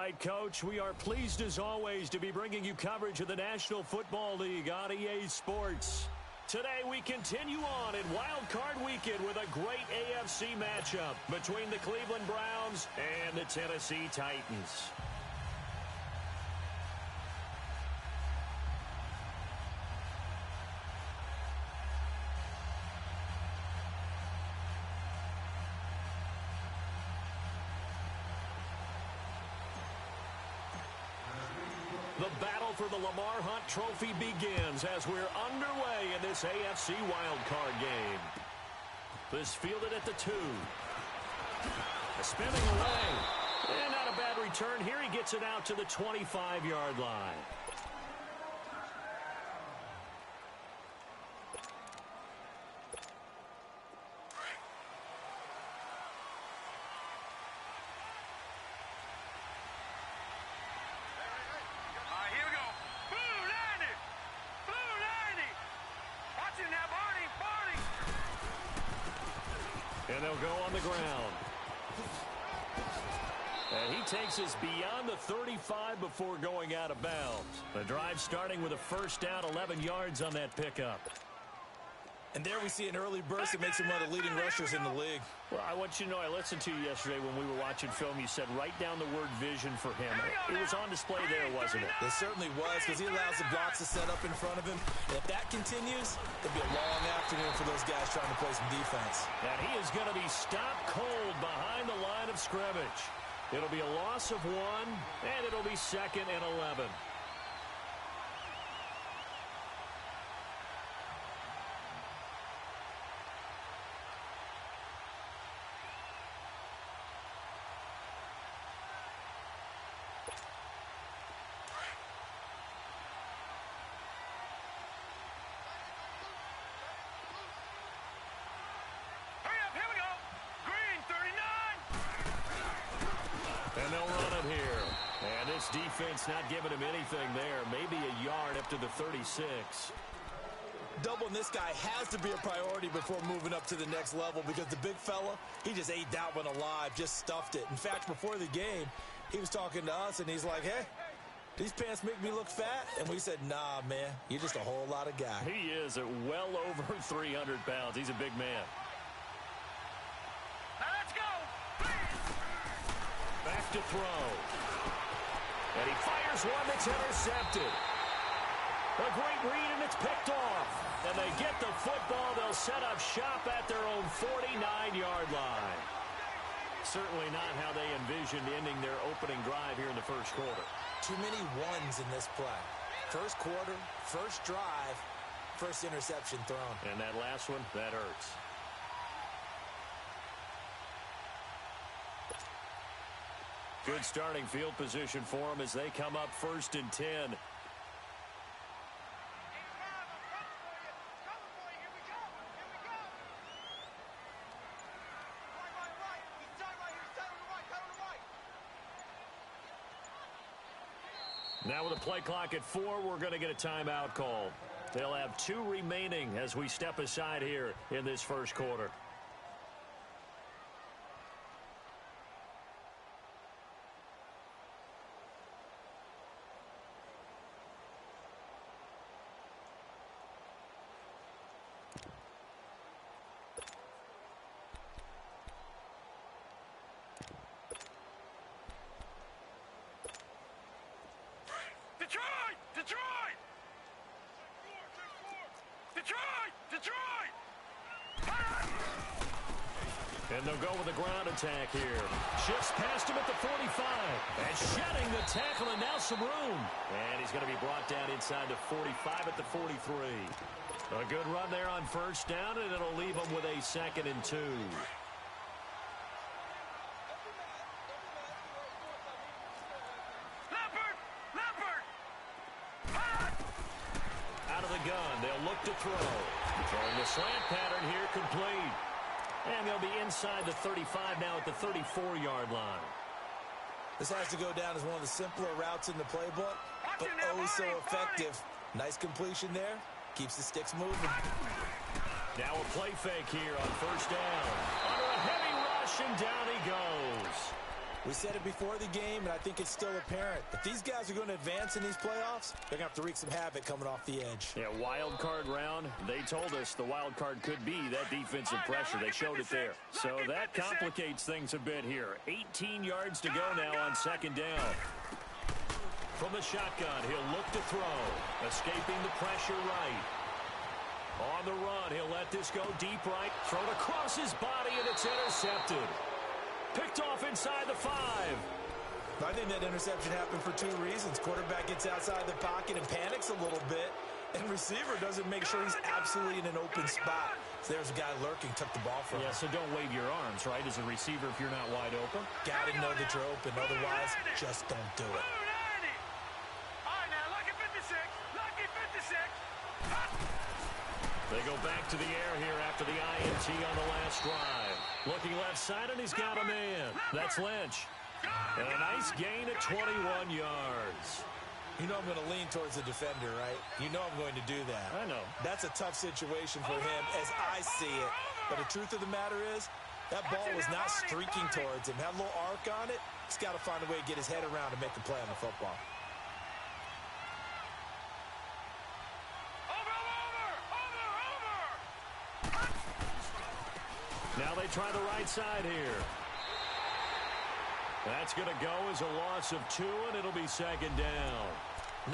right, Coach. We are pleased, as always, to be bringing you coverage of the National Football League on EA Sports. Today, we continue on in Wild Card Weekend with a great AFC matchup between the Cleveland Browns and the Tennessee Titans. The battle for the Lamar Hunt Trophy begins as we're underway in this AFC wildcard game. This fielded at the 2. Spinning away. And not a bad return here. He gets it out to the 25-yard line. And they'll go on the ground. And he takes us beyond the 35 before going out of bounds. The drive starting with a first down, 11 yards on that pickup. And there we see an early burst that makes him one of the leading rushers in the league. Well, I want you to know, I listened to you yesterday when we were watching film. You said write down the word vision for him. It was on display there, wasn't it? It certainly was, because he allows the blocks to set up in front of him. And if that continues, it'll be a long afternoon for those guys trying to play some defense. And he is going to be stopped cold behind the line of scrimmage. It'll be a loss of 1, and it'll be 2nd and 11. And they'll run it here. And this defense not giving him anything there. Maybe a yard up to the 36. Doubling this guy has to be a priority before moving up to the next level, because the big fella, he just ate that one alive, just stuffed it. In fact, before the game, he was talking to us, and he's like, hey, these pants make me look fat? And we said, nah, man, you're just a whole lot of guy. He is at well over 300 pounds. He's a big man. Back to throw. And he fires one that's intercepted. A great read, and it's picked off. And they get the football. They'll set up shop at their own 49-yard line. Certainly not how they envisioned ending their opening drive here in the first quarter. Too many ones in this play. First quarter, first drive, first interception thrown. And that last one, that hurts. Good starting field position for them as they come up 1st and 10. Now with a play clock at 4, we're going to get a timeout call. They'll have 2 remaining as we step aside here in this first quarter. And they'll go with a ground attack here. Shifts past him at the 45. And shedding the tackle, and now some room. And he's going to be brought down inside the 45 at the 43. A good run there on first down, and it'll leave him with a 2nd and 2. Out of the gun, they'll look to throw. Throwing the slant pattern here, complete. And they'll be inside the 35 now at the 34-yard line. This has to go down as one of the simpler routes in the playbook, but oh so effective. Nice completion there. Keeps the sticks moving. Now a play fake here on first down. Under a heavy rush, and down he goes. We said it before the game, and I think it's still apparent. If these guys are going to advance in these playoffs, they're going to have to wreak some havoc coming off the edge. Yeah, wild card round. They told us the wild card could be that defensive pressure. They showed it there. So that complicates things a bit here. 18 yards to go now on second down. From the shotgun, he'll look to throw. Escaping the pressure right. On the run, he'll let this go deep right. Thrown across his body, and it's intercepted. Picked off inside the 5. I think that interception happened for 2 reasons. Quarterback gets outside the pocket and panics a little bit, and receiver doesn't make sure he's absolutely in an open spot. So there's a guy lurking, took the ball from him. Yeah, so don't wave your arms, right, as a receiver if you're not wide open. Got to know that you're open. Otherwise, just don't do it. They go back to the air here after the INT on the last drive. Looking left side, and he's got a man. That's Lynch. And a nice gain at 21 yards. You know I'm going to lean towards the defender, right? You know I'm going to do that. I know. That's a tough situation for him as I see it. But the truth of the matter is, that ball was not streaking towards him. Had a little arc on it. He's got to find a way to get his head around and make a play on the football. Now they try the right side here. That's going to go as a loss of 2, and it'll be second down.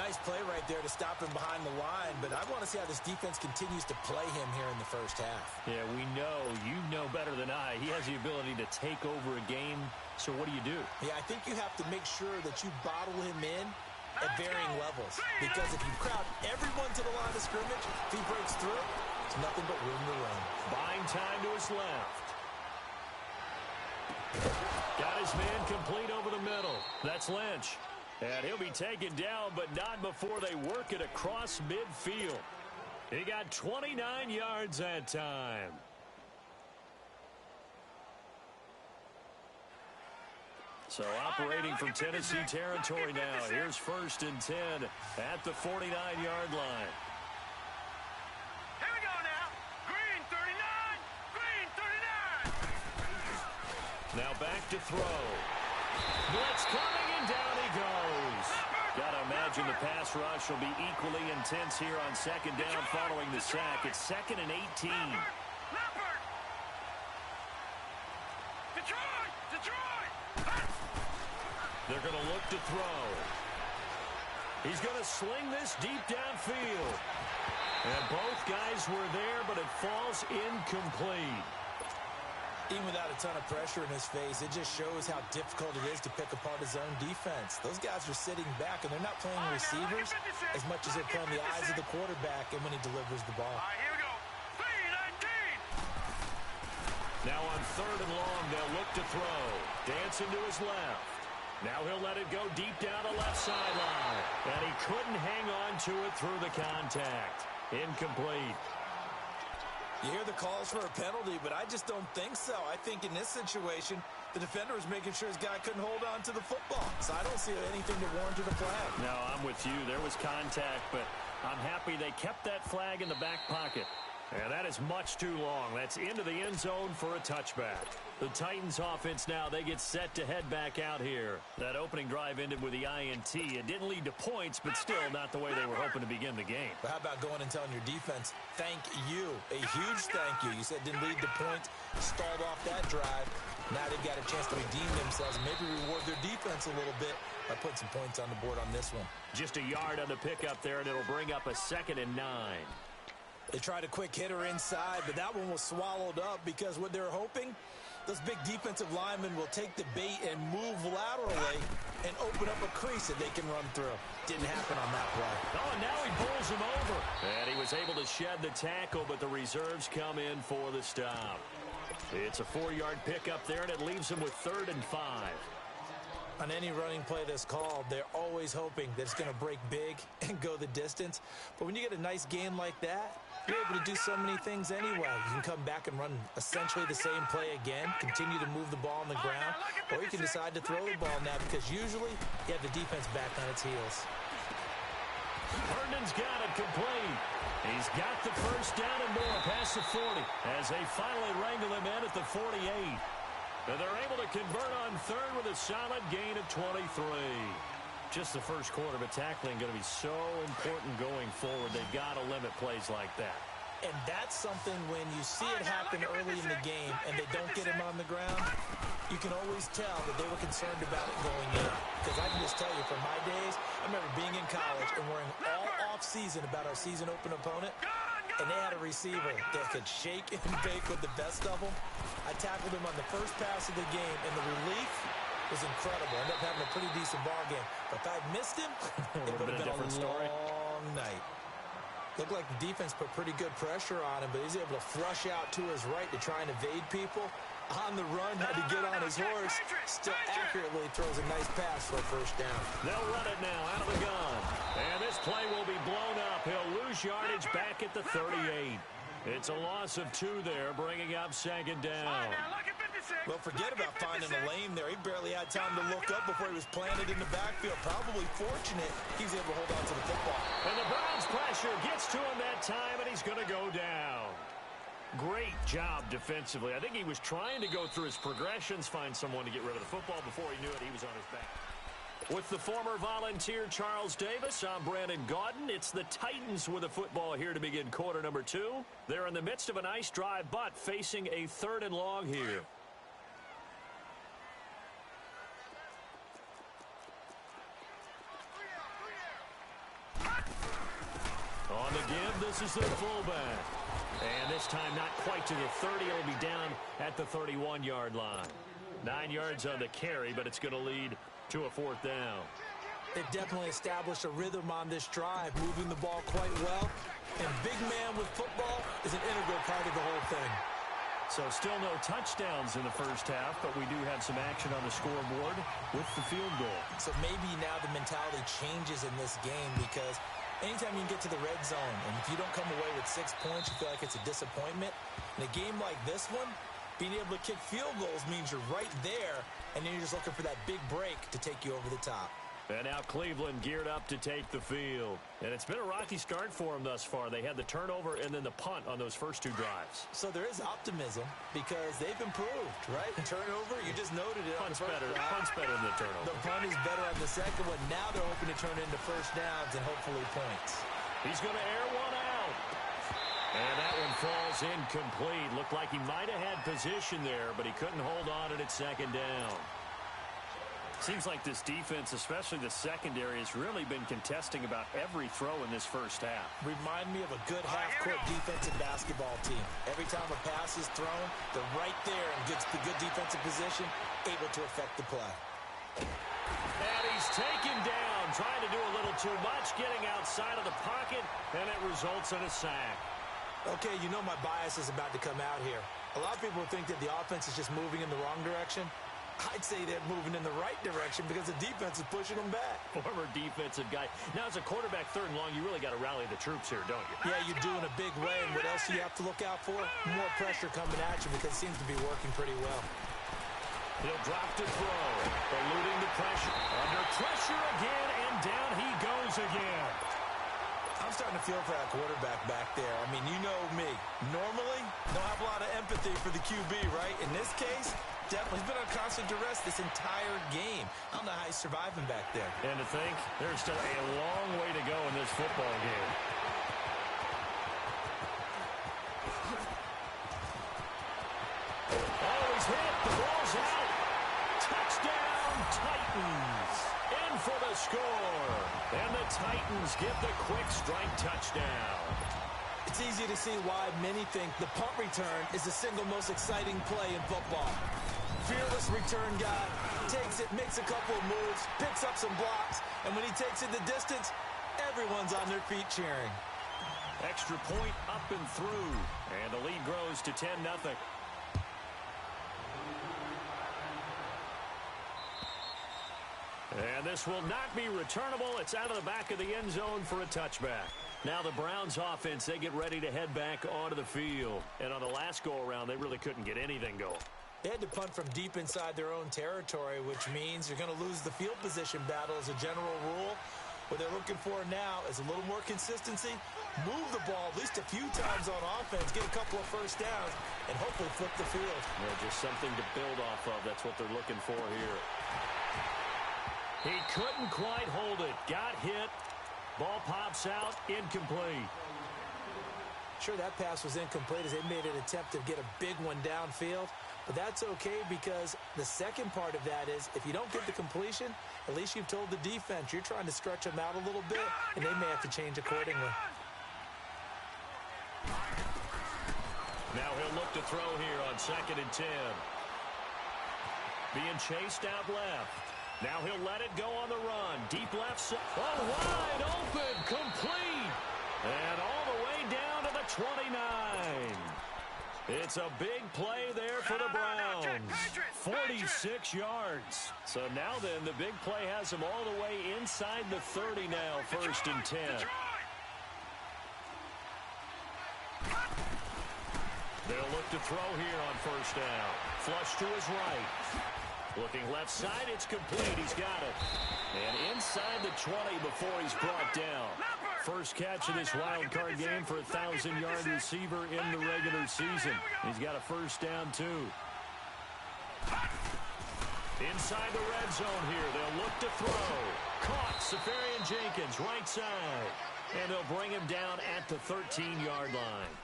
Nice play right there to stop him behind the line, but I want to see how this defense continues to play him here in the first half. Yeah, we know. You know better than I. He has the ability to take over a game, so what do? Yeah, I think you have to make sure that you bottle him in at varying levels, because if you crowd everyone to the line of scrimmage, if he breaks through, it's nothing but room to run. Buying time to his left. Got his man complete over the middle. That's Lynch. And he'll be taken down, but not before they work it across midfield. He got 29 yards that time. So operating from Tennessee territory now. Here's 1st and 10 at the 49-yard line. Here we go now. Green 39. Green 39. Now back to throw. Blitz coming, and down he goes. Got to imagine the pass rush will be equally intense here on second down following the sack. It's 2nd and 18. They're going to look to throw. He's going to sling this deep downfield. And both guys were there, but it falls incomplete. Even without a ton of pressure in his face, it just shows how difficult it is to pick apart his own defense. Those guys are sitting back, and they're not playing receivers as much as they're playing the eyes of the quarterback and when he delivers the ball. All right, here we go. 3-19. Now on 3rd and long, they'll look to throw. Dancing to his left. Now he'll let it go deep down the left sideline. And he couldn't hang on to it through the contact. Incomplete. You hear the calls for a penalty, but I just don't think so. I think in this situation, the defender was making sure his guy couldn't hold on to the football. So I don't see anything that warranted a flag. No, I'm with you. There was contact, but I'm happy they kept that flag in the back pocket. And that is much too long. That's into the end zone for a touchback. The Titans offense now, they get set to head back out here. That opening drive ended with the INT. It didn't lead to points, but still not the way they were hoping to begin the game. But how about going and telling your defense, thank you, a huge thank you. You said didn't lead to points, stalled off that drive. Now they've got a chance to redeem themselves and maybe reward their defense a little bit by putting some points on the board on this one. Just a yard on the pickup there, and it'll bring up a 2nd and 9. They tried a quick hitter inside, but that one was swallowed up because what they're hoping, those big defensive linemen will take the bait and move laterally and open up a crease that they can run through. Didn't happen on that play. Oh, and now he pulls him over. And he was able to shed the tackle, but the reserves come in for the stop. It's a 4-yard pickup there, and it leaves him with 3rd and 5. On any running play that's called, they're always hoping that it's going to break big and go the distance. But when you get a nice gain like that, you're able to do so many things anyway. You can come back and run essentially the same play again, continue to move the ball on the ground, or you can decide to throw the ball now because usually you have the defense back on its heels. Herndon's got it complete. He's got the first down and more past the 40 as they finally wrangle him in at the 48. And they're able to convert on third with a solid gain of 23. Just the first quarter, but tackling going to be so important going forward. They've got to limit plays like that. And that's something when you see it happen early in the game and they don't get him on the ground, you can always tell that they were concerned about it going in. Because I can just tell you, from my days, I remember being in college and worrying all off-season about our season-open opponent, and they had a receiver that could shake and bake with the best of them. I tackled him on the first pass of the game, and the relief was incredible. I ended up having a pretty decent ball game. But if I'd missed him, it would have been a long night. Looked like the defense put pretty good pressure on him, but he's able to flush out to his right to try and evade people. On the run, had to get on his horse. Still accurately throws a nice pass for a first down. They'll run it now out of the gun. And this play will be blown up. He'll lose yardage back at the 38. It's a loss of 2 there, bringing up second down. Well, forget about finding a lane there. He barely had time to look up before he was planted in the backfield. Probably fortunate he was able to hold on to the football. And the Browns' pressure gets to him that time, and he's going to go down. Great job defensively. I think he was trying to go through his progressions, find someone to get rid of the football. Before he knew it, he was on his back. With the former Volunteer Charles Davis, I'm Brandon Gaudin. It's the Titans with the football here to begin quarter number 2. They're in the midst of a nice drive, but facing a 3rd and long here. On the give, this is their fullback. And this time not quite to the 30. It'll be down at the 31-yard line. 9 yards on the carry, but it's going to lead to a 4th down. They've definitely established a rhythm on this drive, moving the ball quite well. And big man with football is an integral part of the whole thing. So still no touchdowns in the first half, but we do have some action on the scoreboard with the field goal. So maybe now the mentality changes in this game, because anytime you can get to the red zone, and if you don't come away with 6 points, you feel like it's a disappointment. In a game like this one, being able to kick field goals means you're right there, and then you're just looking for that big break to take you over the top. And now Cleveland geared up to take the field. And it's been a rocky start for them thus far. They had the turnover and then the punt on those first 2 drives. So there is optimism because they've improved, right? Turnover, you just noted it. Punt's better than the turnover. The punt is better on the second one. Now they're hoping to turn into first downs and hopefully points. He's going to air one out. And that one falls incomplete. Looked like he might have had position there, but he couldn't hold on at second down. Seems like this defense, especially the secondary, has really been contesting about every throw in this first half. Remind me of a good half-court defensive basketball team. Every time a pass is thrown, they're right there and gets the good defensive position, able to affect the play. And he's taken down, trying to do a little too much, getting outside of the pocket, and it results in a sack. Okay, you know my bias is about to come out here. A lot of people think that the offense is just moving in the wrong direction. I'd say they're moving in the right direction because the defense is pushing them back. Former defensive guy. Now, as a quarterback 3rd and long, you really got to rally the troops here, don't you? Yeah, you do in a big way. And what else do you have to look out for? More pressure coming at you because it seems to be working pretty well. He'll drop to throw, eluding the pressure. Under pressure again, and down he goes again. I'm starting to feel for that quarterback back there. I mean, you know me. Normally, don't have a lot of empathy for the QB, right? In this case, definitely. He's been on constant duress this entire game. I don't know how he's surviving back there. And to think, there's still a long way to go in this football game. Oh, he's hit. The ball's out. Touchdown, Titans. In for the score. And the Titans get the quick strike touchdown. It's easy to see why many think the punt return is the single most exciting play in football. Fearless return guy, takes it, makes a couple of moves, picks up some blocks, and when he takes it the distance, everyone's on their feet cheering. Extra point up and through, and the lead grows to 10-0. And this will not be returnable. It's out of the back of the end zone for a touchback. Now the Browns offense, they get ready to head back onto the field. And on the last go-around, they really couldn't get anything going. They had to punt from deep inside their own territory, which means you're going to lose the field position battle as a general rule. What they're looking for now is a little more consistency, move the ball at least a few times on offense, get a couple of first downs, and hopefully flip the field. Yeah, just something to build off of. That's what they're looking for here. He couldn't quite hold it. Got hit. Ball pops out. Incomplete. Sure, that pass was incomplete as they made an attempt to get a big one downfield. But that's okay because the second part of that is if you don't get the completion, at least you've told the defense you're trying to stretch them out a little bit, and they may have to change accordingly. Now he'll look to throw here on 2nd and 10. Being chased out left. Now he'll let it go on the run. Deep left side. Oh, wide open. Complete. And all the way down to the 29. It's a big play there for the Browns. 46 yards. So now then, the big play has them all the way inside the 30 now, 1st and 10. They'll look to throw here on 1st down. Flush to his right. Looking left side, it's complete. He's got it. And inside the 20 before he's brought down. First catch of this wild card game for a 1,000-yard receiver in the regular season. He's got a 1st down, too. Inside the red zone here. They'll look to throw. Caught. Safarian Jenkins, right side. And they'll bring him down at the 13-yard line.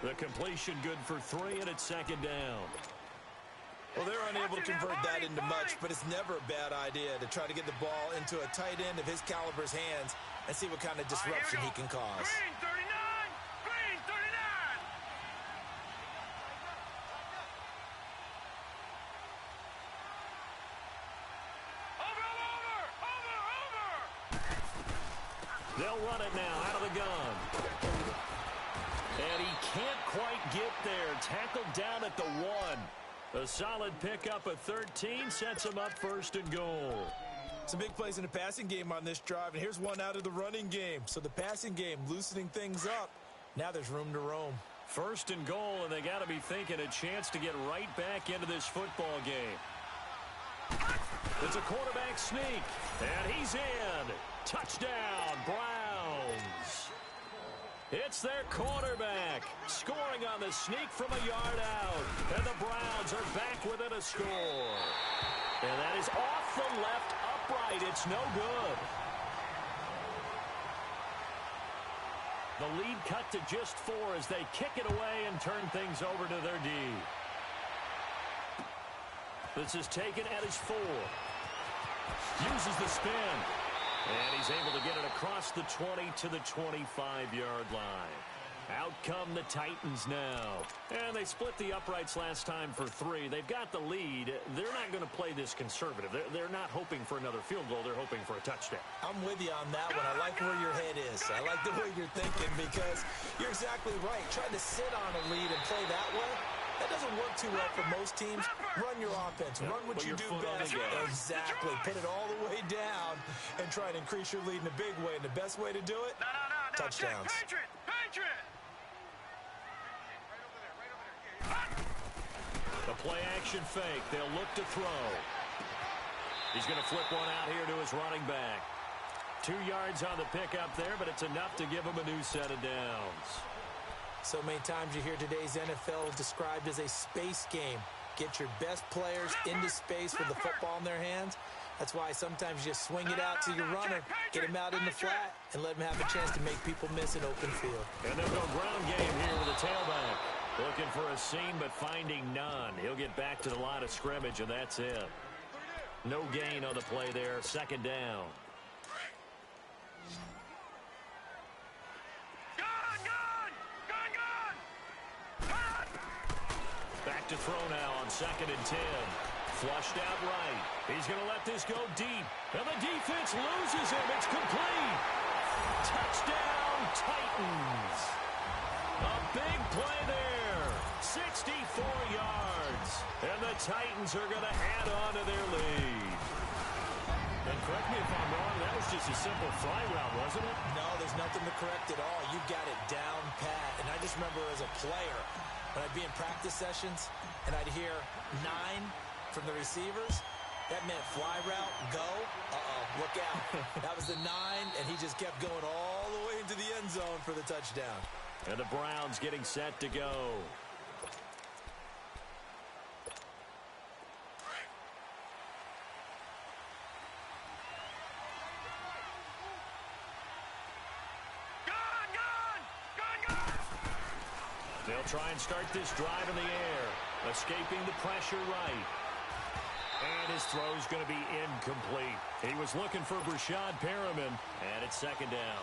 The completion good for 3, and it's 2nd down. Well, they're unable to convert that into much, but it's never a bad idea to try to get the ball into a tight end of his caliber's hands and see what kind of disruption he can cause. Green 39! Green 39! Over! They'll run it now out of the gun. And he can't quite get there. Tackled down at the 1. A solid pickup of 13 sets him up 1st and goal. Some big plays in the passing game on this drive, and here's one out of the running game. So the passing game loosening things up. Now there's room to roam. 1st and goal, and they got to be thinking a chance to get right back into this football game. It's a quarterback sneak, and he's in. Touchdown, Browns. It's their quarterback scoring on the sneak from a yard out. And the Browns are back within a score. And that is off the left upright. It's no good. The lead cut to just 4 as they kick it away and turn things over to their D. This is taken at his 4. Uses the spin. And he's able to get it across the 20 to the 25-yard line. Out come the Titans now. And they split the uprights last time for 3. They've got the lead. They're not going to play this conservative. They're not hoping for another field goal. They're hoping for a touchdown. I'm with you on that one. I like where your head is. I like the way you're thinking because you're exactly right. Trying to sit on a lead and play that way, that doesn't work too well for most teams. Run your offense. Run what you do best. Exactly. Put it all the way down and try and increase your lead in a big way. And the best way to do it, touchdowns. Patriot! Patriot! The play-action fake. They'll look to throw. He's going to flip one out here to his running back. 2 yards on the pickup there, but it's enough to give him a new set of downs. So many times you hear today's NFL described as a space game. Get your best players into space with the football in their hands. That's why sometimes you just swing it out to your runner, get him out in the flat, and let him have a chance to make people miss an open field. And they'll go ground game here with the tailback. Looking for a seam, but finding none. He'll get back to the line of scrimmage, and that's it. No gain on the play there. 2nd down. Back to throw now on 2nd and 10. Flushed out right. He's going to let this go deep. And the defense loses him. It's complete. Touchdown, Titans. A big play there. 64 yards. And the Titans are going to add on to their lead. And correct me if I'm wrong, that was just a simple fly route, wasn't it? No, there's nothing to correct at all. You got it down pat. And I just remember as a player, when I'd be in practice sessions and I'd hear 9 from the receivers, That meant fly route, go. Look out. That was the 9, and he just kept going all the way into the end zone for the touchdown. And the Browns getting set to go. They'll try and start this drive in the air, escaping the pressure right. And his throw's going to be incomplete. He was looking for Brashad Perriman, and it's second down.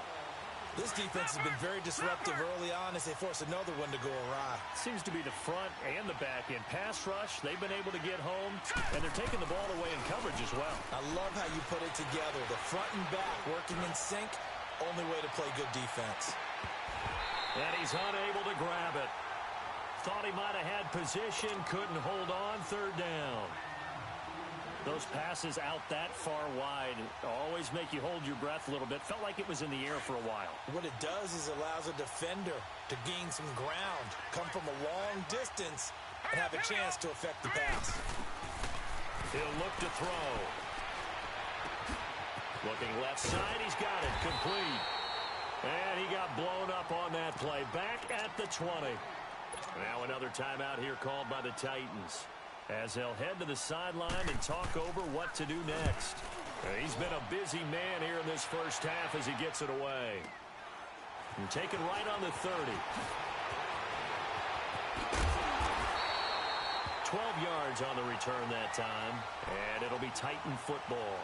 This defense has been very disruptive early on as they force another one to go awry. Seems to be the front and the back end. Pass rush, they've been able to get home, and they're taking the ball away in coverage as well. I love how you put it together. The front and back working in sync, only way to play good defense. And he's unable to grab it. Thought he might have had position, couldn't hold on, third down. Those passes out that far wide always make you hold your breath a little bit. Felt like it was in the air for a while. What it does is allows a defender to gain some ground, come from a long distance, and have a chance to affect the pass. He'll look to throw. Looking left side, he's got it, complete. And he got blown up on that play. Back at the 20. Now another timeout here called by the Titans, as they'll head to the sideline and talk over what to do next. He's been a busy man here in this first half as he gets it away. And taken right on the 30. 12 yards on the return that time, and it'll be Titan football.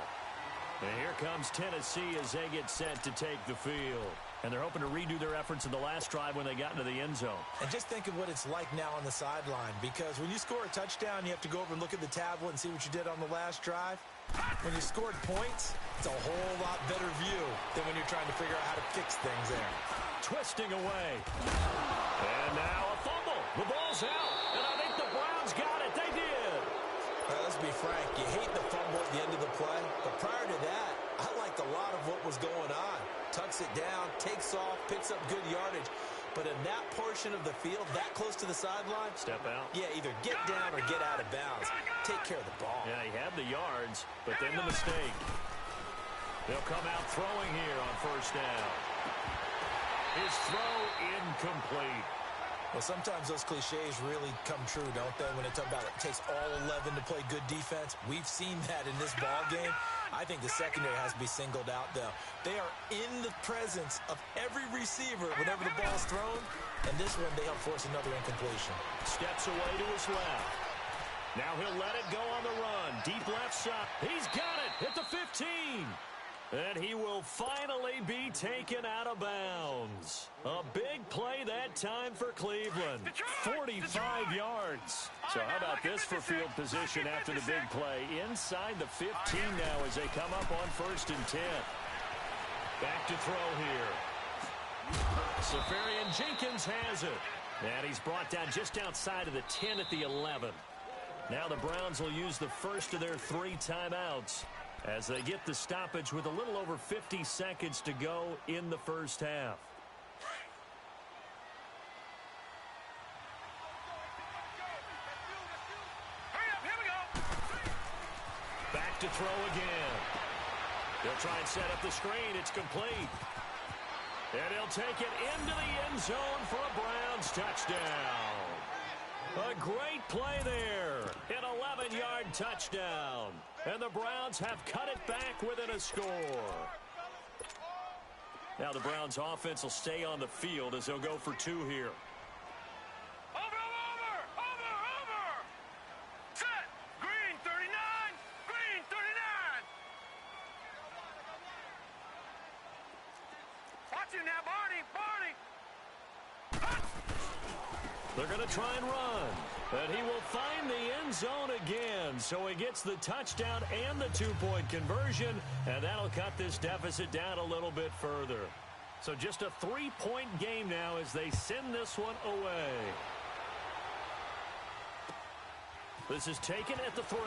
And here comes Tennessee as they get set to take the field. And they're hoping to redo their efforts in the last drive when they got into the end zone. And just think of what it's like now on the sideline, because when you score a touchdown, you have to go over and look at the tablet and see what you did on the last drive. When you scored points, it's a whole lot better view than when you're trying to figure out how to fix things there. Twisting away. And now a fumble. The ball's out. And I think the Browns got it. They did. Let's be frank. You hate the fumble at the end of the play. But prior to that, I liked a lot of what was going on. Tucks it down, takes off, picks up good yardage. But in that portion of the field, that close to the sideline, step out. Yeah, either get down or get out of bounds. Take care of the ball. Yeah, he had the yards, but then the mistake. They'll come out throwing here on first down. His throw incomplete. Well, sometimes those cliches really come true, don't they? When it's about it takes all 11 to play good defense. We've seen that in this ball game. I think the secondary has to be singled out, though. They are in the presence of every receiver whenever the ball's thrown. And this one, they help force another incompletion. Steps away to his left. Now he'll let it go on the run. Deep left side. He's got it at the 15. And he will finally be taken out of bounds. A big play that time for Cleveland. 45 yards. So how about this for field position after the big play? Inside the 15 now as they come up on 1st and 10. Back to throw here. Safarian Jenkins has it. And he's brought down just outside of the 10 at the 11. Now the Browns will use the first of their 3 timeouts as they get the stoppage with a little over 50 seconds to go in the first half. Back to throw again. They'll try and set up the screen. It's complete. And he'll take it into the end zone for a Browns touchdown. A great play there. An 11-yard touchdown. And the Browns have cut it back within a score. Now the Browns offense will stay on the field as they'll go for 2 here. Over. Set. Green 39. Green 39. Watch him now, Barney. They're going to try and run. But he will find the end zone again. So he gets the touchdown and the 2-point conversion. And that'll cut this deficit down a little bit further. So just a 3-point game now as they send this one away. This is taken at the 3.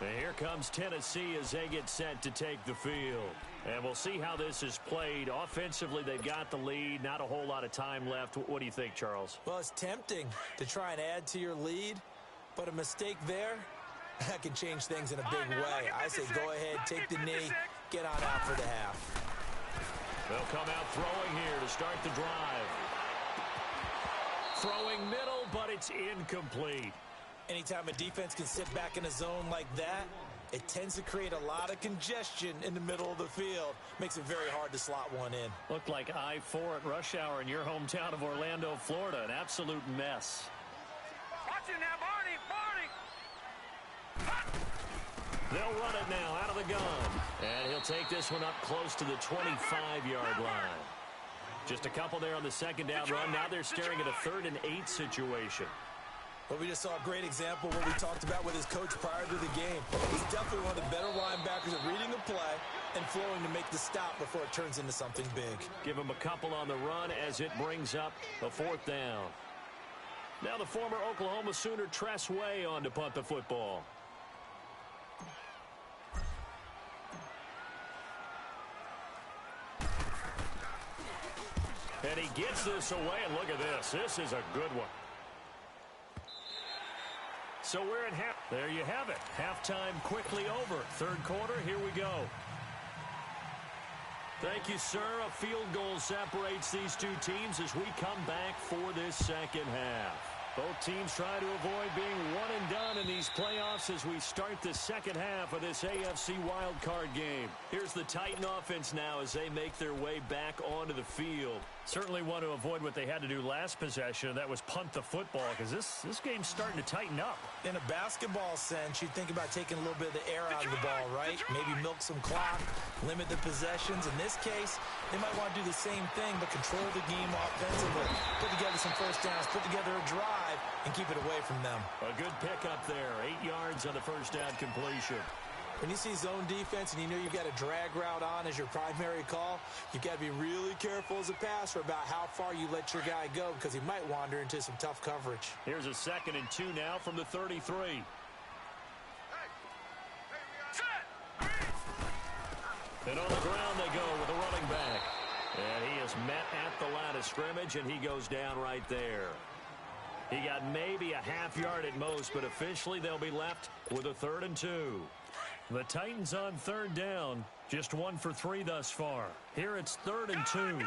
And here comes Tennessee as they get set to take the field. And we'll see how this is played. Offensively, they've got the lead. Not a whole lot of time left. What do you think, Charles? Well, it's tempting to try and add to your lead, but a mistake there, that can change things in a big way. I say go ahead, take the knee, get on out for the half. They'll come out throwing here to start the drive. Throwing middle, but it's incomplete. Anytime a defense can sit back in a zone like that, it tends to create a lot of congestion in the middle of the field. Makes it very hard to slot one in. Looked like I-4 at rush hour in your hometown of Orlando, Florida. An absolute mess. Watch it now, Barney. They'll run it now out of the gun. And he'll take this one up close to the 25-yard line. Just a couple there on the second down run. Now they're staring at a 3rd and 8 situation. Well, we just saw a great example of what we talked about with his coach prior to the game. He's definitely one of the better linebackers at reading the play and flowing to make the stop before it turns into something big. Give him a couple on the run as it brings up a 4th down. Now the former Oklahoma Sooner Tress Way on to punt the football. And he gets this away, and look at this. This is a good one. So we're in half. There you have it. Halftime quickly over. 3rd quarter, here we go. Thank you, sir. A field goal separates these two teams as we come back for this second half. Both teams try to avoid being one and done in these playoffs as we start the second half of this AFC wildcard game. Here's the Titan offense now as they make their way back onto the field. Certainly want to avoid what they had to do last possession. That was punt the football because this game's starting to tighten up. In a basketball sense, you'd think about taking a little bit of the air out of the ball, right? Maybe milk some clock, limit the possessions. In this case, they might want to do the same thing, but control the game offensively. Put together some first downs, put together a drive, and keep it away from them. A good pickup there. 8 yards on the first down completion. When you see zone defense and you know you've got a drag route on as your primary call, you've got to be really careful as a passer about how far you let your guy go because he might wander into some tough coverage. Here's a 2nd and 2 now from the 33. And on the ground they go with a running back. And he is met at the line of scrimmage, and he goes down right there. He got maybe a half yard at most, but officially they'll be left with a 3rd and 2. The Titans on 3rd down, just 1 for 3 thus far. Here it's 3rd and 2. Gun!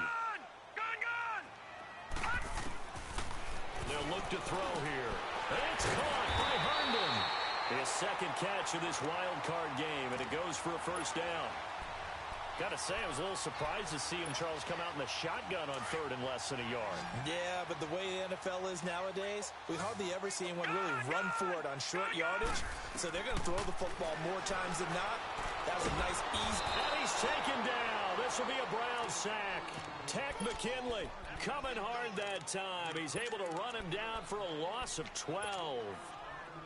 They'll look to throw here. And it's caught by Herndon. His 2nd catch of this wild card game, and it goes for a first down. Got to say, I was a little surprised to see him, Charles, come out in the shotgun on 3rd and less than a yard. Yeah, but the way the NFL is nowadays, we hardly ever see anyone really run for it on short yardage. So they're going to throw the football more times than not. That was a nice ease. And he's taken down. This will be a Brown sack. Tech McKinley coming hard that time. He's able to run him down for a loss of 12.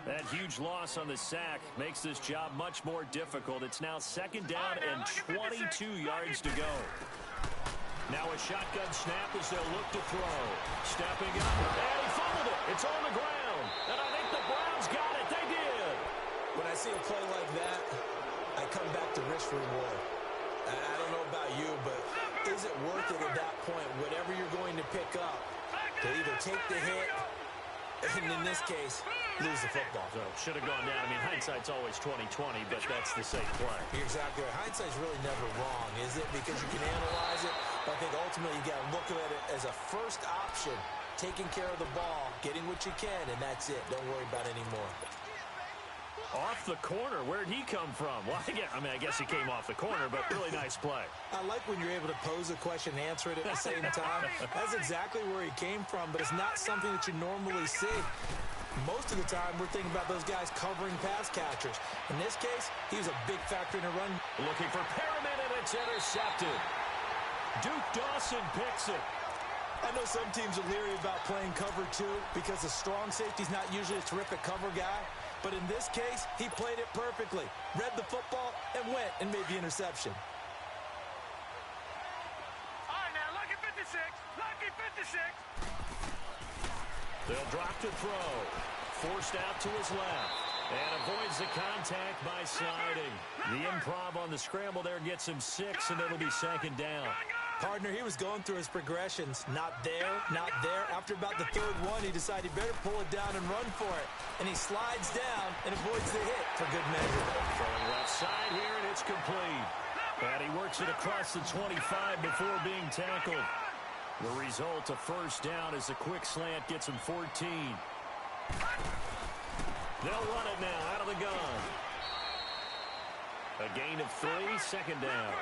That huge loss on the sack makes this job much more difficult. It's now 2nd down and 22 yards to go. Now a shotgun snap as they'll look to throw. Stepping up, and he fumbled it. It's on the ground. And I think the Browns got it. They did. When I see a play like that, I come back to risk reward. I don't know about you, but is it worth it at that point, whatever you're going to pick up, to either take the hit, and in this case, lose the football? So should have gone down. I mean, hindsight's always 20/20, but that's the safe play. You're exactly right. Hindsight's really never wrong, is it? Because you can analyze it, but I think ultimately you got to look at it as a first option, taking care of the ball, getting what you can, and that's it. Don't worry about any more. Off the corner. Where'd he come from? Well, I guess he came off the corner, but really nice play. I like when you're able to pose a question and answer it at the same time. That's exactly where he came from, but it's not something that you normally see. Most of the time, we're thinking about those guys covering pass catchers. In this case, he was a big factor in the run. Looking for Perriman, and it's intercepted. Duke Dawson picks it. I know some teams are leery about playing cover 2 because the strong safety's not usually a terrific cover guy. But in this case, he played it perfectly. Read the football and went and made the interception. All right, now, lucky 56. Lucky 56. They'll drop to throw. Forced out to his left. And avoids the contact by sliding. The improv on the scramble there gets him 6, and it'll be second down. Partner, he was going through his progressions. Not there, not there. After about the third one, he decided he better pull it down and run for it. And he slides down and avoids the hit for good measure. Throwing left side here, and it's complete. And he works it across the 25 before being tackled. The result, a first down, as a quick slant gets him 14. They'll run it now out of the gun. A gain of 3, second down.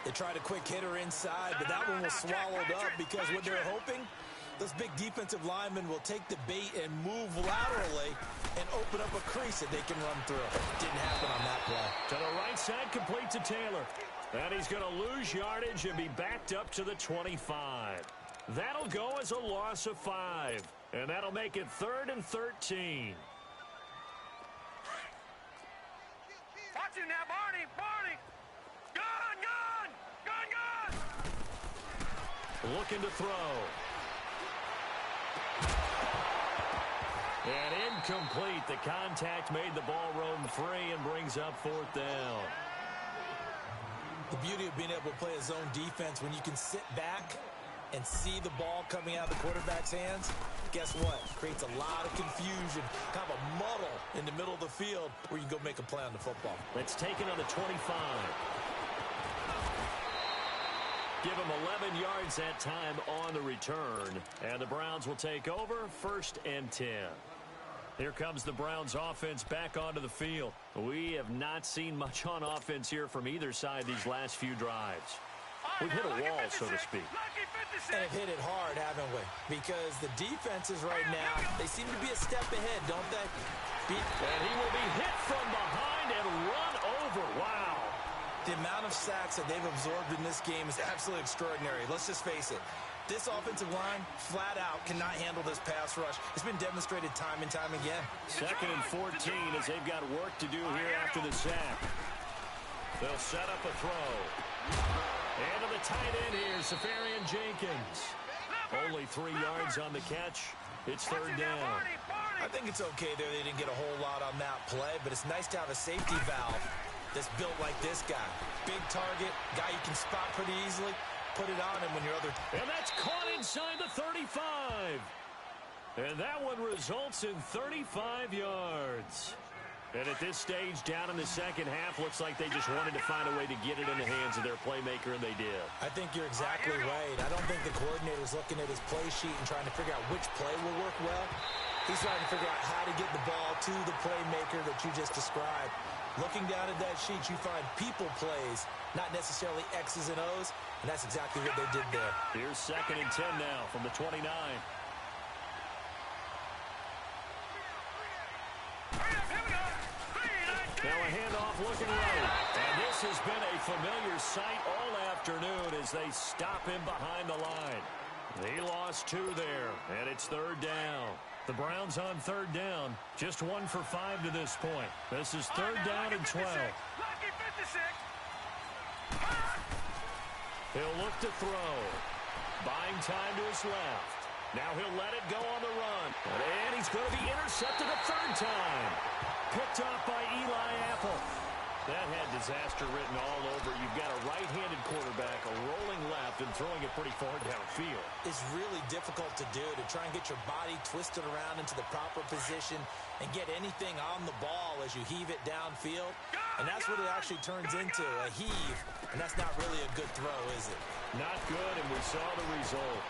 They tried a quick hitter inside, but that one was swallowed up because what they're hoping, those big defensive linemen will take the bait and move laterally and open up a crease that they can run through. Didn't happen on that play. To the right side, complete to Taylor. And he's going to lose yardage and be backed up to the 25. That'll go as a loss of 5. And that'll make it 3rd and 13. Watch him now, Barney! Barney! Gun! Gun! Gun! Gun! Looking to throw. And incomplete. The contact made the ball roam free and brings up 4th down. The beauty of being able to play a zone defense when you can sit back and see the ball coming out of the quarterback's hands, guess what? Creates a lot of confusion, kind of a muddle in the middle of the field where you can go make a play on the football. Let's take it on the 25. Give him 11 yards that time on the return. And the Browns will take over, 1st and 10. Here comes the Browns offense back onto the field. We have not seen much on offense here from either side these last few drives. We've hit a wall, so to speak. And have hit it hard, haven't we? Because the defenses right now, they seem to be a step ahead, don't they? And he will be hit from behind and run over. Wow. The amount of sacks that they've absorbed in this game is absolutely extraordinary. Let's just face it. This offensive line, flat out, cannot handle this pass rush. It's been demonstrated time and time again. 2nd and 14 as they've got work to do here after the sack. They'll set up a throw. And to the tight end here, Safarian Jenkins. Only 3 yards on the catch. It's 3rd down. I think it's okay there. They didn't get a whole lot on that play, but it's nice to have a safety valve that's built like this guy. Big target, guy you can spot pretty easily. Put it on him when your other... And that's caught inside the 35. And that one results in 35 yards. And at this stage, down in the second half, looks like they just wanted to find a way to get it in the hands of their playmaker, and they did. I think you're exactly right. I don't think the coordinator's looking at his play sheet and trying to figure out which play will work well. He's trying to figure out how to get the ball to the playmaker that you just described. Looking down at that sheet, you find people plays, not necessarily X's and O's, and that's exactly what they did there. Here's 2nd and 10 now from the 29. Now a handoff looking right. And this has been a familiar sight all afternoon as they stop him behind the line. He lost 2 there, and it's 3rd down. The Browns on 3rd down, just 1 for 5 to this point. This is 3rd down and 12. He'll look to throw. Buying time to his left. Now he'll let it go on the run. And he's going to be intercepted a 3rd time. Picked off by Eli Apple. That had disaster written all over. You've got a right-handed quarterback, a rolling left, and throwing it pretty far downfield. It's really difficult to do, to try and get your body twisted around into the proper position and get anything on the ball as you heave it downfield. And that's what it actually turns into, a heave. And that's not really a good throw, is it? Not good, and we saw the result.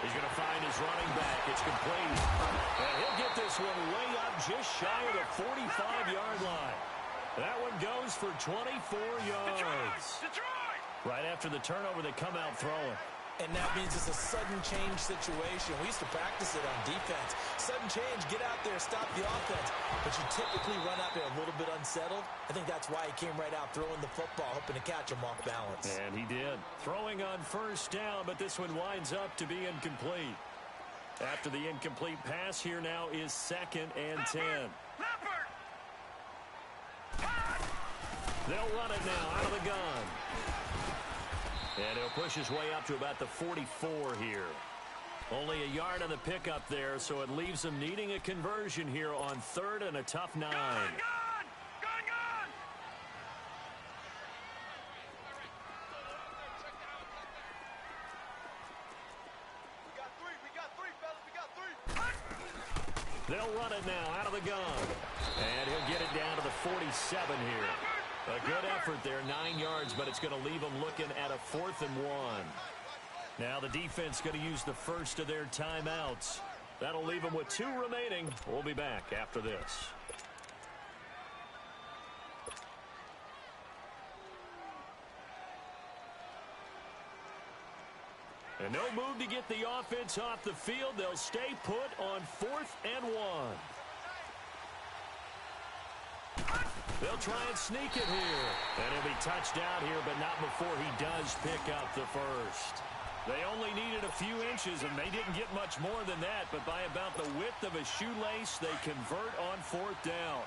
He's going to find his running back. It's complete. And he'll get this one way up just shy of the 45-yard line. That one goes for 24 yards. Detroit! Right after the turnover, they come out throwing. And that means it's a sudden change situation. We used to practice it on defense. Sudden change, get out there, stop the offense. But you typically run out there a little bit unsettled. I think that's why he came right out throwing the football, hoping to catch him off balance. And he did. Throwing on 1st down, but this one winds up to be incomplete. After the incomplete pass, here now is 2nd and 10. They'll run it now out of the gun. And he'll push his way up to about the 44 here. Only a yard on the pickup there, so it leaves them needing a conversion here on 3rd and a tough 9. Gone! They'll run it now out of the gun. And he'll get it down to the 47 here. A good effort there, 9 yards, but it's going to leave them looking at a 4th and 1. Now the defense going to use the first of their timeouts. That'll leave them with 2 remaining. We'll be back after this. And no move to get the offense off the field. They'll stay put on 4th and 1. They'll try and sneak it here. And he'll be touched out here, but not before he does pick up the first. They only needed a few inches, and they didn't get much more than that. But by about the width of a shoelace, they convert on 4th down.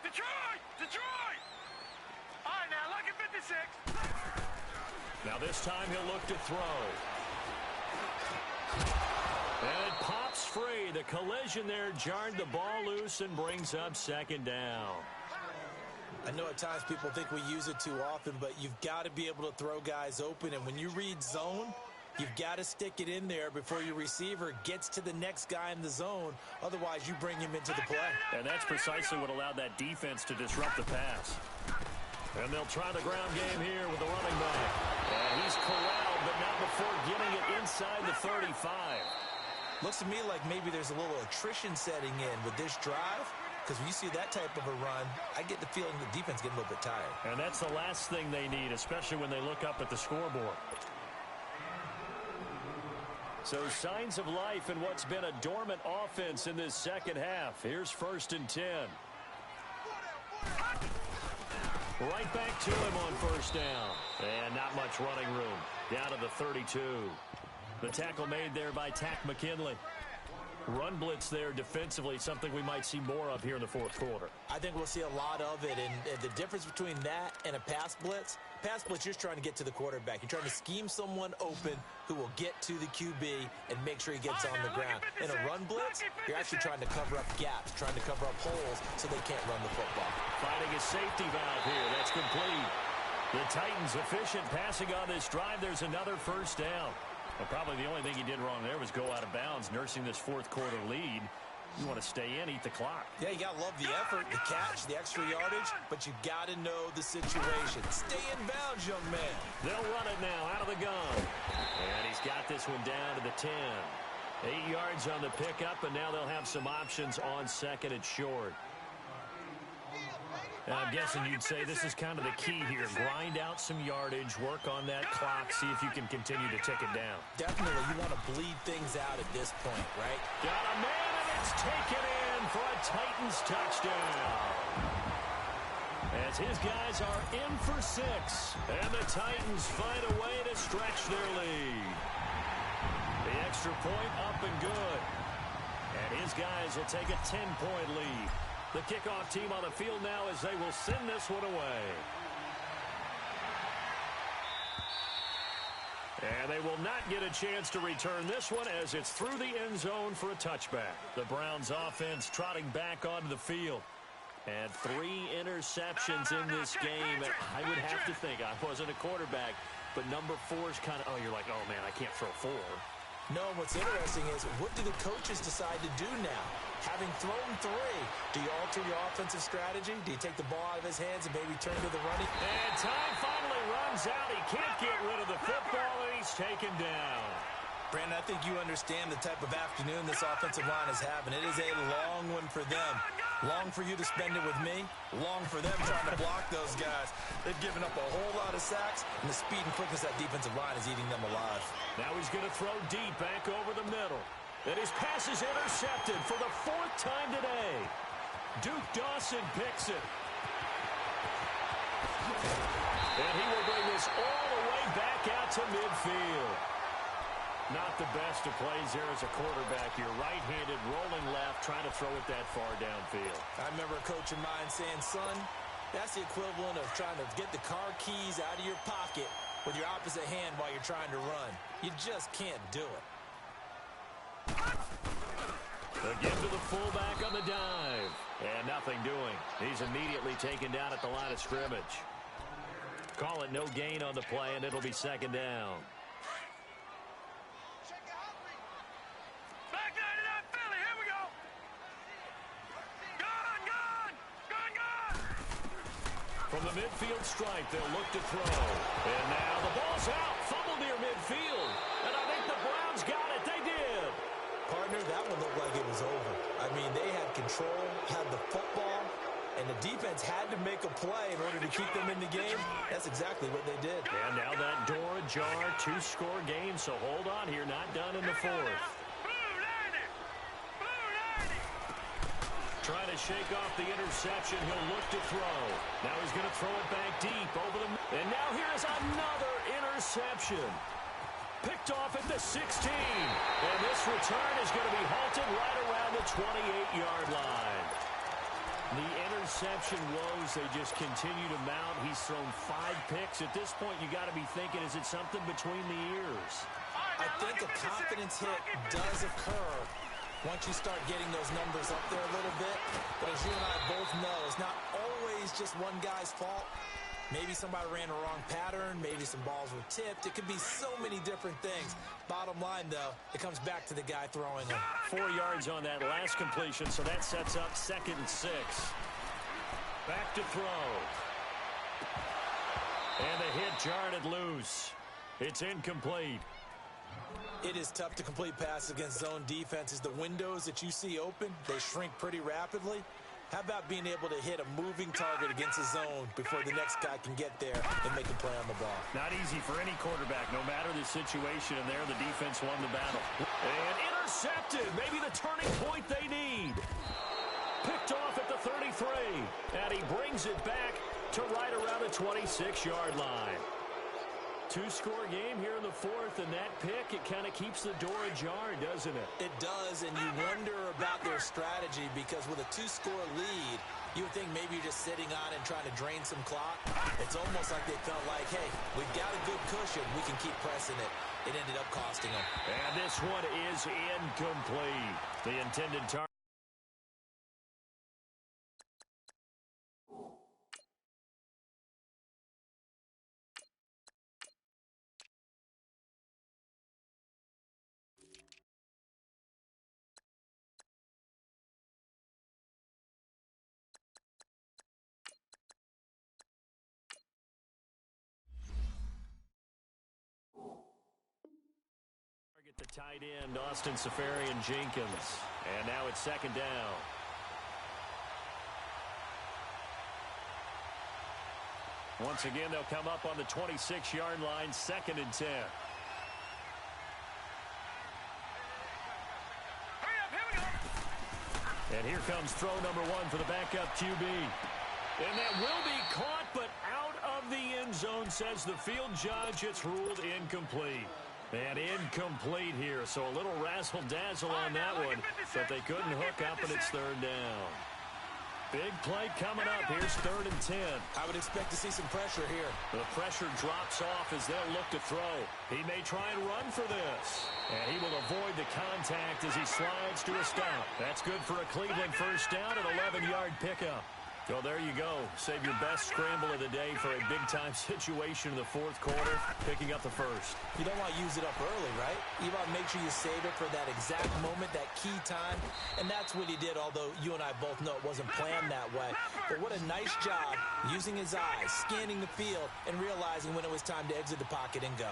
Detroit! All right, now, look at 56. Now this time he'll look to throw. And it pops free. The collision there jarred the ball loose and brings up 2nd down. I know at times people think we use it too often, but you've got to be able to throw guys open. And when you read zone, you've got to stick it in there before your receiver gets to the next guy in the zone. Otherwise, you bring him into the play. And that's precisely what allowed that defense to disrupt the pass. And they'll try the ground game here with the running back. And he's corralled, but not before getting it inside the 35. Looks to me like maybe there's a little attrition setting in with this drive. Because when you see that type of a run, I get the feeling the defense getting a little bit tired. And that's the last thing they need, especially when they look up at the scoreboard. So signs of life in what's been a dormant offense in this second half. Here's 1st and 10. Right back to him on 1st down. And not much running room. Down to the 32. The tackle made there by Tack McKinley. Run blitz there defensively, something we might see more of here in the 4th quarter. I think we'll see a lot of it, and the difference between that and a pass blitz, you're just trying to get to the quarterback. You're trying to scheme someone open who will get to the QB and make sure he gets on the ground. In a run blitz, you're actually trying to cover up gaps, trying to cover up holes so they can't run the football. Finding a safety valve here. That's complete. The Titans efficient passing on this drive. There's another 1st down. Well, probably the only thing he did wrong there was go out of bounds, nursing this 4th quarter lead. You want to stay in, eat the clock. Yeah, you got to love the effort, the catch, the extra yardage, but you got to know the situation. Stay in bounds, young man. They'll run it now out of the gun. And he's got this one down to the 10. 8 yards on the pickup, and now they'll have some options on 2nd and short. Now, I'm guessing you'd say this is kind of the key here. Grind out some yardage, work on that clock, see if you can continue to tick it down. Definitely, you want to bleed things out at this point, right? Got a man, and it's taken in for a Titans touchdown. As his guys are in for 6, and the Titans find a way to stretch their lead. The extra point up and good. And his guys will take a 10-point lead. The kickoff team on the field now as they will send this one away. And they will not get a chance to return this one as it's through the end zone for a touchback. The Browns offense trotting back onto the field. And 3 interceptions in this game. I would have to think, I wasn't a quarterback, but number 4 is kind of, you're like, oh man, I can't throw 4. No, what's interesting is, what do the coaches decide to do now? Having thrown 3, do you alter your offensive strategy? Do you take the ball out of his hands and maybe turn to the running? And time finally runs out. He can't get rid of the football, and he's taken down. Brandon, I think you understand the type of afternoon this offensive line is having. It is a long one for them. Long for you to spend it with me. Long for them trying to block those guys. They've given up a whole lot of sacks, and the speed and quickness of that defensive line is eating them alive. Now he's going to throw deep back over the middle. And his pass is intercepted for the 4th time today. Duke Dawson picks it. And he will bring this all the way back out to midfield. Not the best of plays there as a quarterback. You're right-handed, rolling left, trying to throw it that far downfield. I remember a coach of mine saying, son, That's the equivalent of trying to get the car keys out of your pocket with your opposite hand while you're trying to run. You just can't do it. Again to the fullback on the dive. And nothing doing. He's immediately taken down at the line of scrimmage. Call it no gain on the play, and it'll be second down. Back 99 Philly, here we go. Gone. From the midfield stripe, they'll look to throw. And now the ball's out. Fumble near midfield. And I think the Browns got it. They did. Partner, that one looked like it was over. I mean, they had control, had the football, and the defense had to make a play in order to keep them in the game. That's exactly what they did. And now that door ajar, two-score game, so hold on here, not done in the fourth. Trying to shake off the interception, he'll look to throw. Now he's going to throw it back deep over the... And now here's another interception. Picked off at the 16. And this return is going to be halted right around the 28-yard line. The interception woes, they just continue to mount. He's thrown 5 picks. At this point, you got to be thinking, is it something between the ears? I think a confidence hit does occur once you start getting those numbers up there a little bit. But as you and I both know, it's not always just one guy's fault. Maybe somebody ran a wrong pattern. Maybe some balls were tipped. It could be so many different things. Bottom line, though, it comes back to the guy throwing them. 4 yards on that last completion, so that sets up 2nd and 6. Back to throw. And the hit jarred it loose. It's incomplete. It is tough to complete passes against zone defenses. The windows that you see open, they shrink pretty rapidly. How about being able to hit a moving target against a zone before the next guy can get there and make a play on the ball? Not easy for any quarterback, no matter the situation. And there, the defense won the battle. And intercepted. Maybe the turning point they need. Picked off at the 33. And he brings it back to right around the 26-yard line. 2-score game here in the fourth, and that pick, it kind of keeps the door ajar, doesn't it? It does, and you wonder about their strategy because with a 2-score lead, you would think maybe you're just sitting on it and trying to drain some clock. It's almost like they felt like, hey, we've got a good cushion. We can keep pressing it. It ended up costing them. And this one is incomplete. The intended target. The tight end, Austin Safarian-Jenkins. And now it's 2nd down. Once again, they'll come up on the 26-yard line, 2nd and 10. And here comes throw number 1 for the backup QB. And that will be caught, but out of the end zone, says the field judge. It's ruled incomplete. And incomplete here, so a little razzle-dazzle on that one, but they couldn't hook up, and it's 3rd down. Big play coming up. Here's 3rd and 10. I would expect to see some pressure here. The pressure drops off as they'll look to throw. He may try and run for this. And he will avoid the contact as he slides to a stop. That's good for a Cleveland first down, an 11-yard pickup. Well, there you go. Save your best scramble of the day for a big-time situation in the 4th quarter, picking up the first. You don't want to use it up early, right? You want to make sure you save it for that exact moment, that key time. And that's what he did, although you and I both know it wasn't planned that way. But what a nice job using his eyes, scanning the field, and realizing when it was time to exit the pocket and go.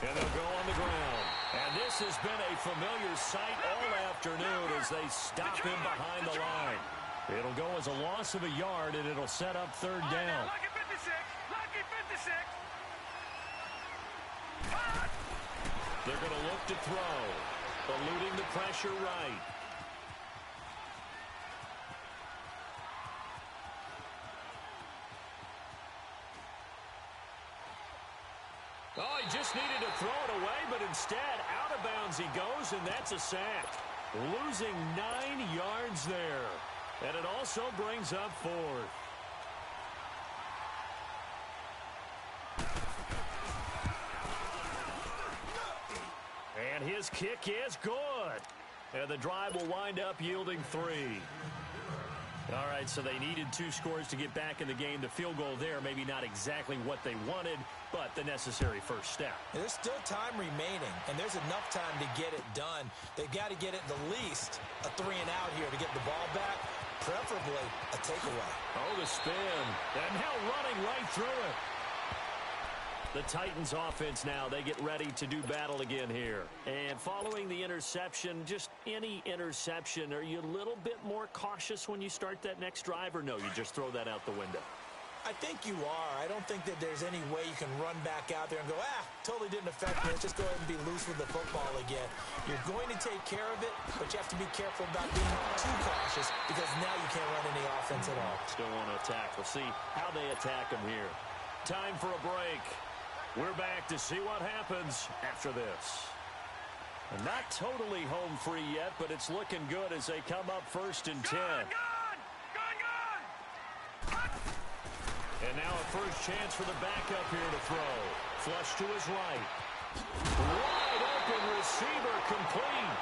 And they'll go on the ground. And this has been a familiar sight all afternoon as they stop him behind the line. It'll go as a loss of a yard, and it'll set up 3rd down. Lucky 56. Lucky 56. They're going to look to throw. Eluding the pressure right. Oh, he just needed to throw it away, but instead, out of bounds he goes, and that's a sack. Losing 9 yards there. And it also brings up fourth. And his kick is good. And the drive will wind up yielding 3. All right, so they needed 2 scores to get back in the game. The field goal there, maybe not exactly what they wanted, but the necessary first step. There's still time remaining, and there's enough time to get it done. They've got to get it the least a 3 and out here to get the ball back, preferably a takeaway. Oh, the spin. And now running right through it. The Titans offense now, they get ready to do battle again here. And following the interception, just any interception, are you a little bit more cautious when you start that next drive, or no, you just throw that out the window? I think you are. I don't think that there's any way you can run back out there and go, totally didn't affect me. Let's just go ahead and be loose with the football again. You're going to take care of it, but you have to be careful about being too cautious because now you can't run any offense at all. Still want to attack. We'll see how they attack them here. Time for a break. We're back to see what happens after this. And not totally home free yet, but it's looking good as they come up 1st and 10. Gone! And now a first chance for the backup here to throw. Flush to his right. Wide open receiver complete.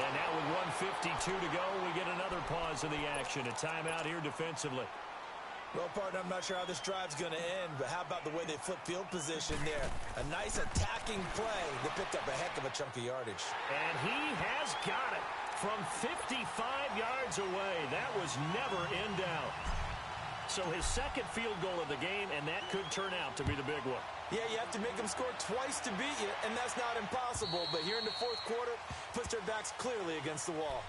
And now with 1:52 to go, we get another pause in the action. A timeout here defensively. Well, partner, I'm not sure how this drive's going to end, but how about the way they flip field position there? A nice attacking play. They picked up a heck of a chunk of yardage. And he has got it from 55 yards away. That was never in doubt. So his second field goal of the game, and that could turn out to be the big one. Yeah, you have to make them score twice to beat you, and that's not impossible. But here in the fourth quarter, puts their backs clearly against the wall.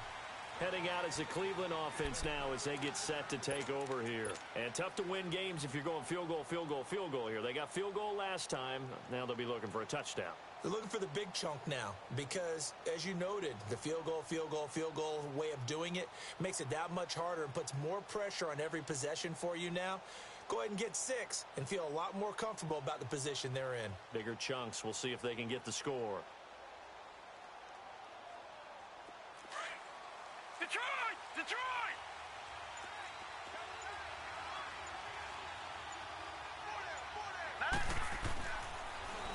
Heading out as the Cleveland offense now as they get set to take over here. And tough to win games if you're going field goal, field goal, field goal here. They got field goal last time. Now they'll be looking for a touchdown. They're looking for the big chunk now because, as you noted, the field goal way of doing it makes it that much harder and puts more pressure on every possession for you now. Go ahead and get 6 and feel a lot more comfortable about the position they're in. Bigger chunks. We'll see if they can get the score. Detroit!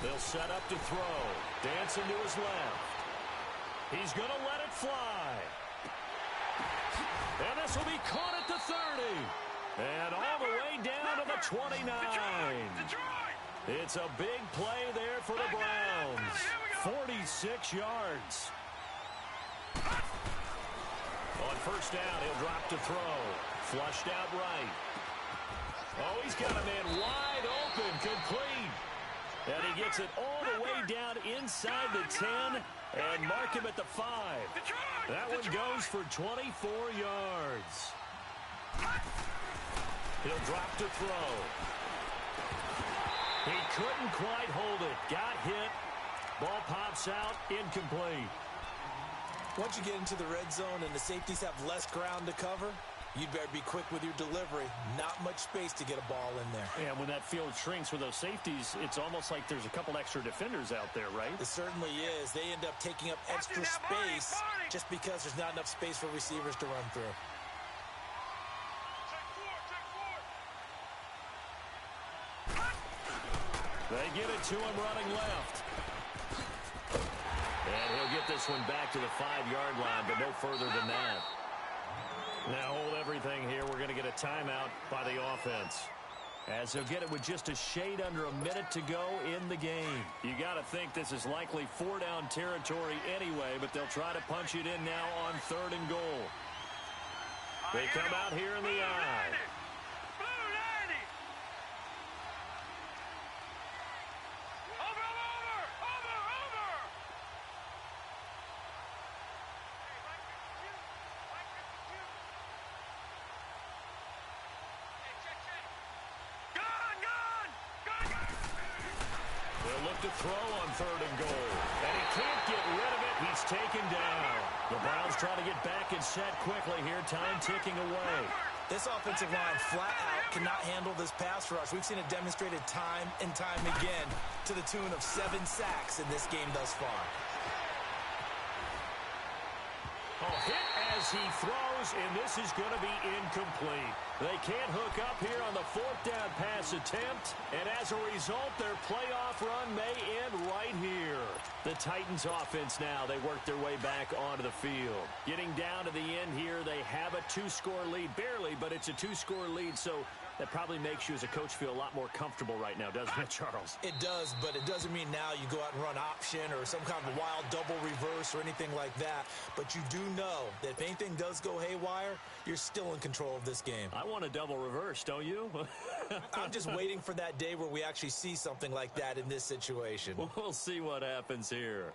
They'll set up to throw. Dancing to his left. He's going to let it fly. And this will be caught at the 30. And all the way down to the 29. Detroit! It's a big play there for the Browns. 46 yards. On first down, he'll drop to throw. Flushed out right. Oh, he's got a man wide open, complete. And he gets it all the way down inside the 10 and mark him at the 5. That one goes for 24 yards. He'll drop to throw. He couldn't quite hold it. Got hit. Ball pops out, incomplete. Once you get into the red zone and the safeties have less ground to cover, you'd better be quick with your delivery. Not much space to get a ball in there. And when that field shrinks with those safeties, it's almost like there's a couple extra defenders out there, right? It certainly is. They end up taking up extra space just because there's not enough space for receivers to run through. They get it to him running left. And he'll get this one back to the 5-yard line, but no further than that. Now hold everything here. We're going to get a timeout by the offense. As they'll get it with just a shade under a minute to go in the game. You got to think this is likely 4-down territory anyway, but they'll try to punch it in now on 3rd and goal. They come out here in the eye. To throw on 3rd and goal. And he can't get rid of it. He's taken down. The Browns try to get back and set quickly here. Time ticking away. This offensive line flat out cannot handle this pass rush. We've seen it demonstrated time and time again to the tune of 7 sacks in this game thus far. Oh, hit as as he throws, and this is going to be incomplete. They can't hook up here on the fourth down pass attempt, and as a result, their playoff run may end right here. The Titans offense now, they work their way back onto the field. Getting down to the end here, they have a 2-score lead, barely, but it's a 2-score lead, so that probably makes you as a coach feel a lot more comfortable right now, doesn't it, Charles? It does, but it doesn't mean now you go out and run option or some kind of a wild double reverse or anything like that. But you do know that if anything does go haywire, you're still in control of this game. I want a double reverse, don't you? I'm just waiting for that day where we actually see something like that in this situation. We'll see what happens here.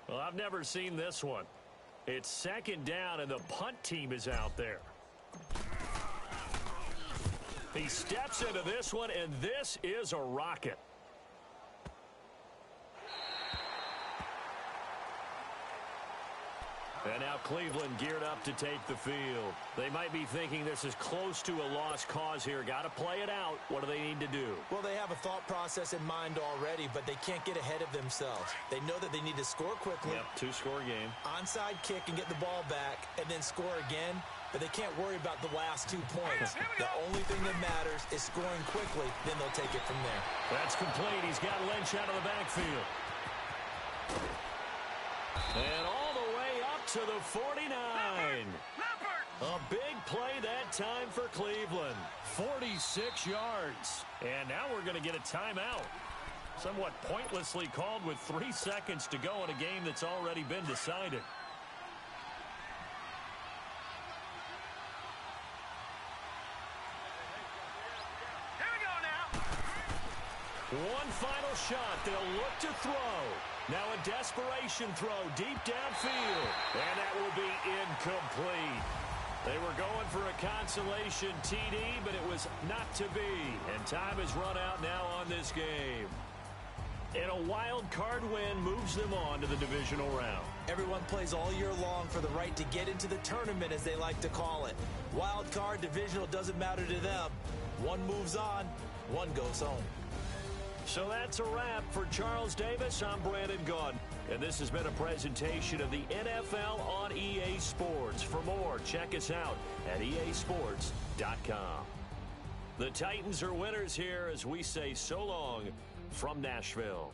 Well, I've never seen this one. It's second down, and the punt team is out there. He steps into this one, and this is a rocket. And now Cleveland geared up to take the field. They might be thinking this is close to a lost cause here. Got to play it out. What do they need to do? Well, they have a thought process in mind already, but they can't get ahead of themselves. They know that they need to score quickly. Yep, 2-score game. Onside kick and get the ball back, and then score again. But they can't worry about the last 2 points. The only thing that matters is scoring quickly. Then they'll take it from there. That's complete. He's got Lynch out of the backfield. And all the way up to the 49. A big play that time for Cleveland. 46 yards. And now we're going to get a timeout. Somewhat pointlessly called with 3 seconds to go in a game that's already been decided. One final shot. They'll look to throw. Now a desperation throw deep downfield. And that will be incomplete. They were going for a consolation TD, but it was not to be. And time has run out now on this game. And a wild card win moves them on to the divisional round. Everyone plays all year long for the right to get into the tournament, as they like to call it. Wild card, divisional, doesn't matter to them. One moves on, one goes home. So that's a wrap for Charles Davis. I'm Brandon Gaudin, and this has been a presentation of the NFL on EA Sports. For more, check us out at easports.com. The Titans are winners here as we say so long from Nashville.